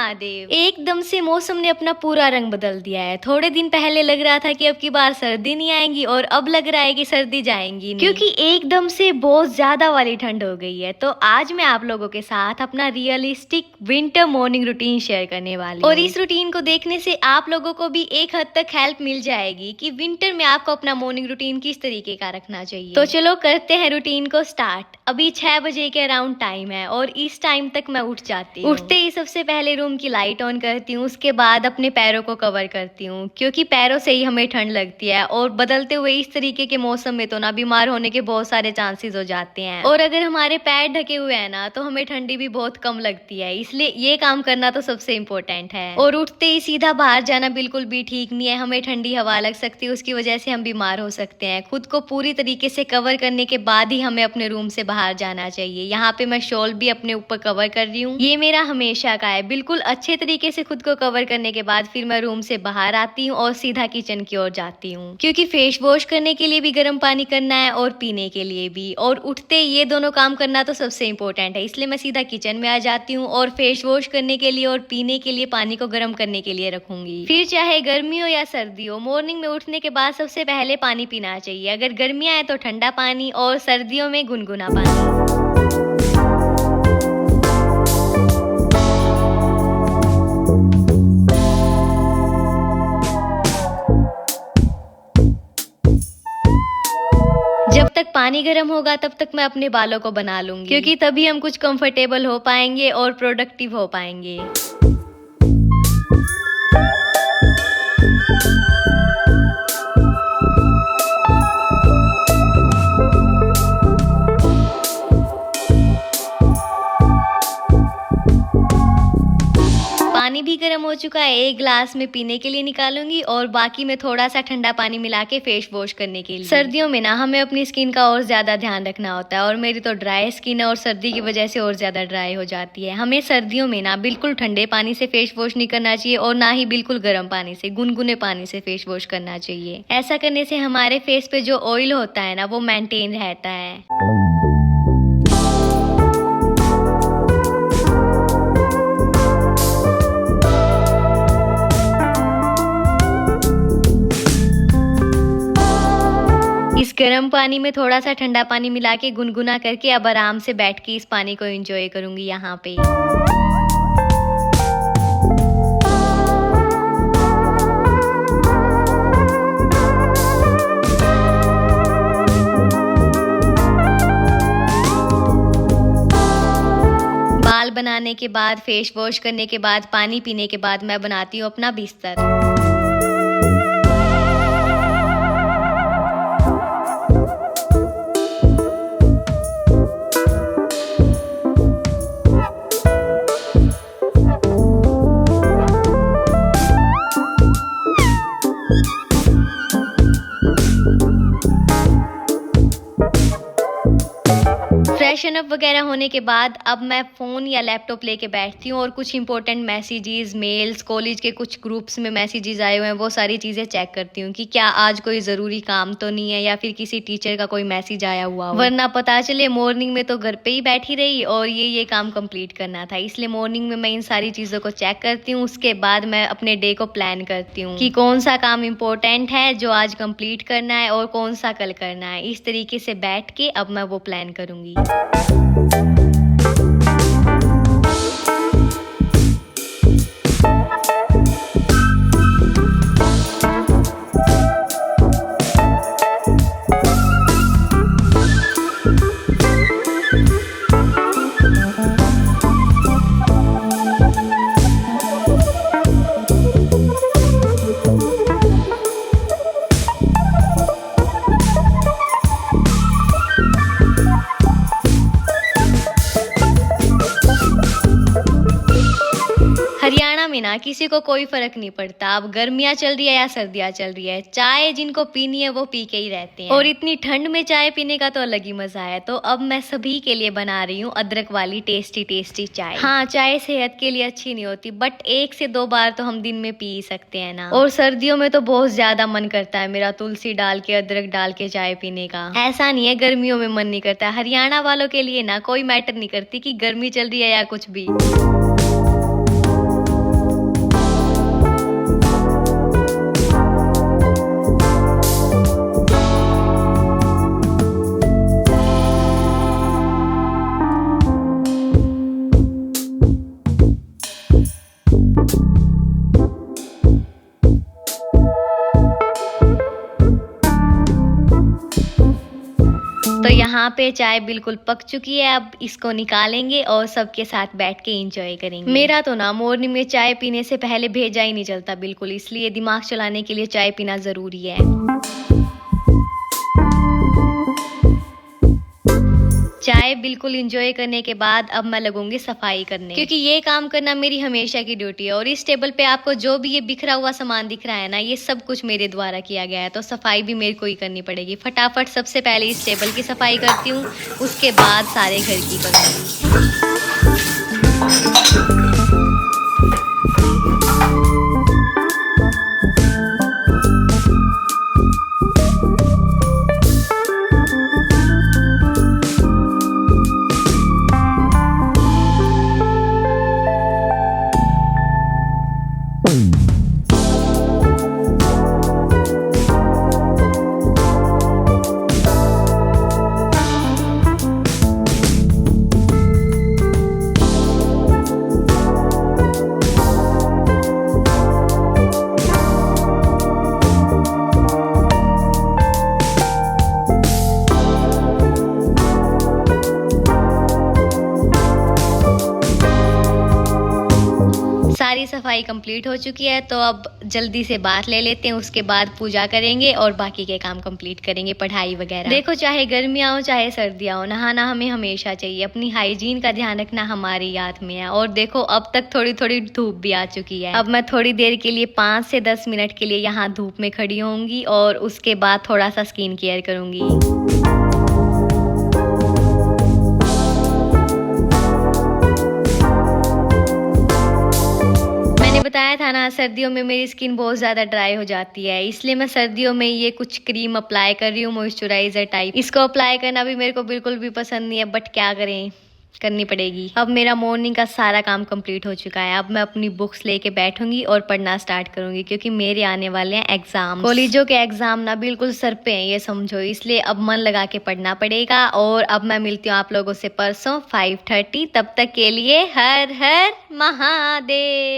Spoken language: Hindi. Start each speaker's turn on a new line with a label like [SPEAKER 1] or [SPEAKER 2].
[SPEAKER 1] महादेव। एकदम से मौसम ने अपना पूरा रंग बदल दिया है। थोड़े दिन पहले लग रहा था कि अब की बार सर्दी नहीं आएगी और अब लग रहा है कि सर्दी जाएंगी नहीं, क्योंकि एकदम से बहुत ज्यादा वाली ठंड हो गई है। तो आज मैं आप लोगों के साथ अपना realistic winter morning routine share करने वाली हूँ और इस रूटीन को देखने से आप लोगों को भी एक हद तक हेल्प मिल जाएगी कि विंटर में आपको अपना मॉर्निंग रूटीन किस तरीके का रखना चाहिए। तो चलो करते हैं रूटीन को स्टार्ट। अभी 6 बजे के अराउंड टाइम है और इस टाइम तक मैं उठ जाती हूँ। उठते ही सबसे पहले रूम की लाइट ऑन करती हूँ, उसके बाद अपने पैरों को कवर करती हूँ क्योंकि पैरों से ही हमें ठंड लगती है और बदलते हुए इस तरीके के मौसम में तो ना बीमार होने के बहुत सारे चांसेस हो जाते हैं। और अगर हमारे पैर ढके हुए हैं ना तो हमें ठंडी भी बहुत कम लगती है, इसलिए ये काम करना तो सबसे इम्पोर्टेंट है। और उठते ही सीधा बाहर जाना बिल्कुल भी ठीक नहीं है, हमें ठंडी हवा लग सकती है, उसकी वजह से हम बीमार हो सकते हैं। खुद को पूरी तरीके से कवर करने के बाद ही हमें अपने रूम से बाहर जाना चाहिए। यहाँ पे मैं शॉल भी अपने ऊपर कवर कर रही हूँ, ये मेरा हमेशा का है। बिल्कुल अच्छे तरीके से खुद को कवर करने के बाद फिर मैं रूम से बाहर आती हूँ और सीधा किचन की ओर जाती हूँ क्योंकि फेस वॉश करने के लिए भी गर्म पानी करना है और पीने के लिए भी। और उठते ये दोनों काम करना तो सबसे इम्पोर्टेंट है, इसलिए मैं सीधा किचन में आ जाती हूँ और फेस वॉश करने के लिए और पीने के लिए पानी को गर्म करने के लिए रखूंगी। फिर चाहे गर्मी हो या सर्दी हो, मॉर्निंग में उठने के बाद सबसे पहले पानी पीना चाहिए। अगर गर्मियां हैं तो ठंडा पानी और सर्दियों में गुनगुना पानी। जब तक पानी गर्म होगा तब तक मैं अपने बालों को बना लूंगी क्योंकि तभी हम कुछ कंफर्टेबल हो पाएंगे और प्रोडक्टिव हो पाएंगे। पानी भी गर्म हो चुका है, एक ग्लास में पीने के लिए निकालूंगी और बाकी में थोड़ा सा ठंडा पानी मिला के फेस वॉश करने के लिए। सर्दियों में ना हमें अपनी स्किन का और ज्यादा ध्यान रखना होता है और मेरी तो ड्राई स्किन है और सर्दी की वजह से और ज्यादा ड्राई हो जाती है। हमें सर्दियों में ना बिल्कुल ठंडे पानी से फेस वॉश नहीं करना चाहिए और ना ही बिल्कुल गर्म पानी से, गुनगुने पानी से फेस वॉश करना चाहिए। ऐसा करने से हमारे फेस पे जो ऑयल होता है ना वो मेंटेन रहता है। इस गर्म पानी में थोड़ा सा ठंडा पानी मिला के गुनगुना करके अब आराम से बैठ के इस पानी को एंजॉय करूंगी यहाँ पे। बाल बनाने के बाद, फेस वॉश करने के बाद, पानी पीने के बाद मैं बनाती हूँ अपना बिस्तर। फ्रेशन अप वगैरह होने के बाद अब मैं फ़ोन या लैपटॉप लेके बैठती हूँ और कुछ इंपॉर्टेंट मैसेजेस, मेल्स, कॉलेज के कुछ ग्रुप्स में मैसेजेस आए हुए हैं वो सारी चीज़ें चेक करती हूँ कि क्या आज कोई ज़रूरी काम तो नहीं है या फिर किसी टीचर का कोई मैसेज आया हुआ हो, वरना पता चले मॉर्निंग में तो घर पे ही बैठी रही और ये काम कंप्लीट करना था। इसलिए मॉर्निंग में मैं इन सारी चीज़ों को चेक करती हूँ, उसके बाद मैं अपने डे को प्लान करती हूँ कि कौन सा काम इम्पोर्टेंट है जो आज कंप्लीट करना है और कौन सा कल करना है। इस तरीके से बैठ के अब मैं वो प्लान करूँगी। हरियाणा में ना किसी को कोई फर्क नहीं पड़ता, अब गर्मियाँ चल रही है या सर्दियाँ चल रही है, चाय जिनको पीनी है वो पी के ही रहते हैं। और इतनी ठंड में चाय पीने का तो अलग ही मजा है। तो अब मैं सभी के लिए बना रही हूँ अदरक वाली टेस्टी टेस्टी चाय। हाँ, चाय सेहत के लिए अच्छी नहीं होती बट 1 से 2 बार तो हम दिन में पी सकते हैं ना। और सर्दियों में तो बहुत ज्यादा मन करता है मेरा तुलसी डाल के, अदरक डाल के चाय पीने का। ऐसा नहीं है गर्मियों में मन नहीं करता। हरियाणा वालों के लिए ना कोई मैटर नहीं करती कि गर्मी चल रही है या कुछ भी। यहाँ पे चाय बिल्कुल पक चुकी है, अब इसको निकालेंगे और सबके साथ बैठ के एंजॉय करेंगे। मेरा तो ना मॉर्निंग में चाय पीने से पहले भेजा ही नहीं चलता बिल्कुल, इसलिए दिमाग चलाने के लिए चाय पीना जरूरी है। चाय बिल्कुल एंजॉय करने के बाद अब मैं लगूंगी सफाई करने, क्योंकि ये काम करना मेरी हमेशा की ड्यूटी है। और इस टेबल पे आपको जो भी ये बिखरा हुआ सामान दिख रहा है ना, ये सब कुछ मेरे द्वारा किया गया है, तो सफाई भी मेरे को ही करनी पड़ेगी। फटाफट सबसे पहले इस टेबल की सफाई करती हूँ, उसके बाद सारे घर की करूँगी। सारी सफाई कंप्लीट हो चुकी है, तो अब जल्दी से बात ले लेते हैं, उसके बाद पूजा करेंगे और बाकी के काम कंप्लीट करेंगे, पढ़ाई वगैरह। देखो चाहे गर्मियाँ हो चाहे सर्दियाँ हो, नहाना हमें हमेशा चाहिए। अपनी हाइजीन का ध्यान रखना हमारी याद में है। और देखो अब तक थोड़ी थोड़ी धूप भी आ चुकी है। अब मैं थोड़ी देर के लिए 5 से 10 मिनट के लिए यहाँ धूप में खड़ी होंगी और उसके बाद थोड़ा सा स्किन केयर करूंगी। बताया था ना, सर्दियों में मेरी स्किन बहुत ज़्यादा ड्राई हो जाती है, इसलिए मैं सर्दियों में ये कुछ क्रीम अप्लाई कर रही हूँ, मॉइस्चराइजर टाइप। इसको अप्लाई करना भी मेरे को बिल्कुल भी पसंद नहीं है, बट क्या करें, करनी पड़ेगी। अब मेरा मॉर्निंग का सारा काम कंप्लीट हो चुका है। अब मैं अपनी बुक्स लेके बैठूंगी और पढ़ना स्टार्ट करूंगी, क्योंकि मेरे आने वाले हैं एग्जाम। कॉलेजों के एग्जाम ना बिल्कुल सर पे हैं, ये समझो, इसलिए अब मन लगा के पढ़ना पड़ेगा। और अब मैं मिलती हूँ आप लोगों से परसों 5:30। तब तक के लिए हर हर महादेव।